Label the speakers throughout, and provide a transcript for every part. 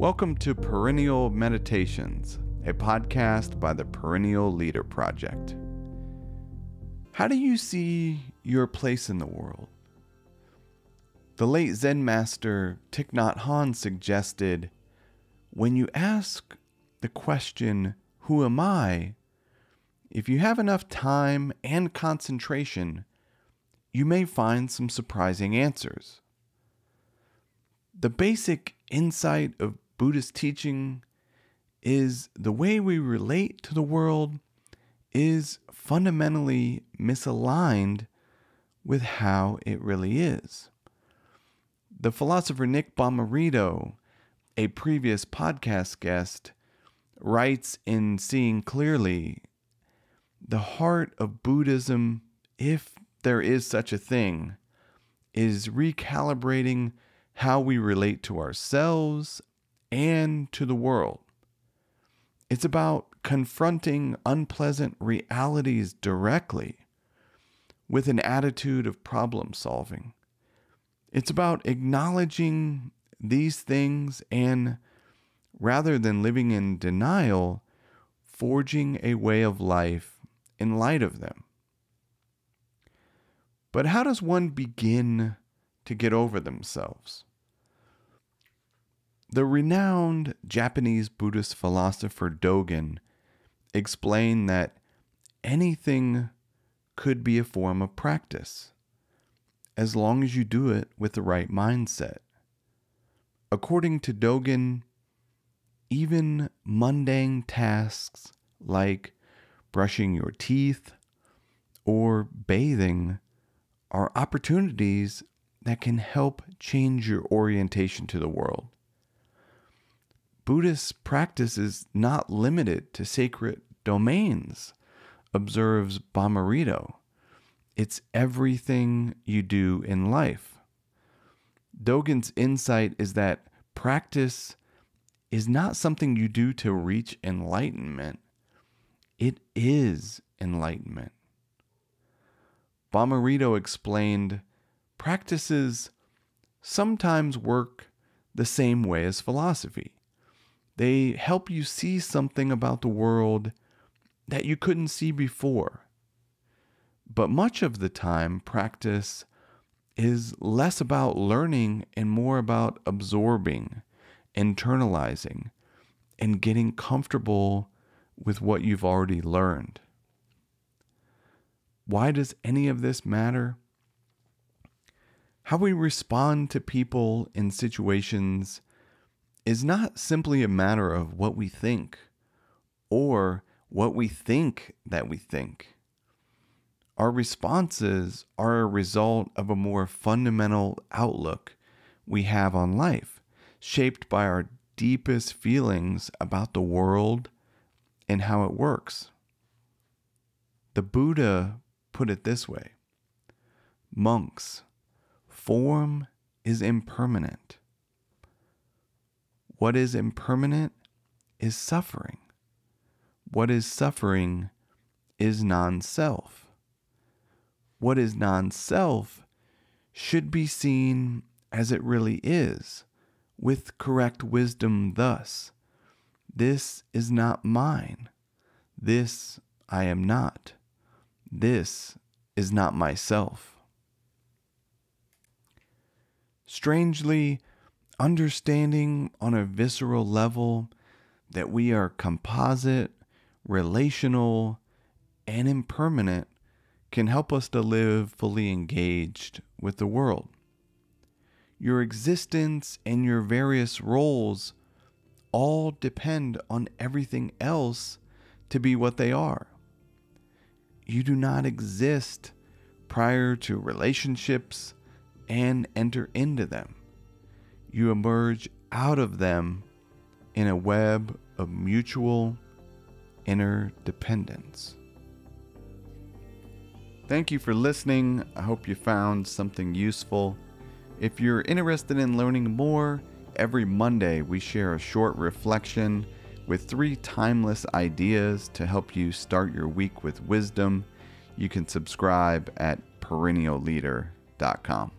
Speaker 1: Welcome to Perennial Meditations, a podcast by the Perennial Leader Project. How do you see your place in the world? The late Zen master Thich Nhat Hanh suggested, when you ask the question, "Who am I?" if you have enough time and concentration, you may find some surprising answers. The basic insight of Buddhist teaching is the way we relate to the world is fundamentally misaligned with how it really is. The philosopher Nic Bommarito, a previous podcast guest, writes in Seeing Clearly, the heart of Buddhism, if there is such a thing, is recalibrating how we relate to ourselves and to the world. It's about confronting unpleasant realities directly with an attitude of problem solving. It's about acknowledging these things and, rather than living in denial, forging a way of life in light of them. But how does one begin to get over themselves? The renowned Japanese Buddhist philosopher Dogen explained that anything could be a form of practice, as long as you do it with the right mindset. According to Dogen, even mundane tasks like brushing your teeth or bathing are opportunities that can help change your orientation to the world. Buddhist practice is not limited to sacred domains, observes Bommarito. It's everything you do in life. Dogen's insight is that practice is not something you do to reach enlightenment. It is enlightenment. Bommarito explained, practices sometimes work the same way as philosophy. They help you see something about the world that you couldn't see before. But much of the time, practice is less about learning and more about absorbing, internalizing, and getting comfortable with what you've already learned. Why does any of this matter? How we respond to people in situations is not simply a matter of what we think or what we think that we think. Our responses are a result of a more fundamental outlook we have on life, shaped by our deepest feelings about the world and how it works. The Buddha put it this way: monks, form is impermanent. What is impermanent is suffering. What is suffering is non-self. What is non-self should be seen as it really is, with correct wisdom thus: this is not mine. This I am not. This is not myself. Strangely, understanding on a visceral level that we are composite, relational, and impermanent can help us to live fully engaged with the world. Your existence and your various roles all depend on everything else to be what they are. You do not exist prior to relationships and enter into them. You emerge out of them in a web of mutual interdependence. Thank you for listening. I hope you found something useful. If you're interested in learning more, every Monday we share a short reflection with 3 timeless ideas to help you start your week with wisdom. You can subscribe at perennialleader.com.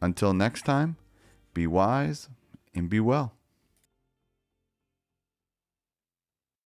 Speaker 1: Until next time, be wise and be well.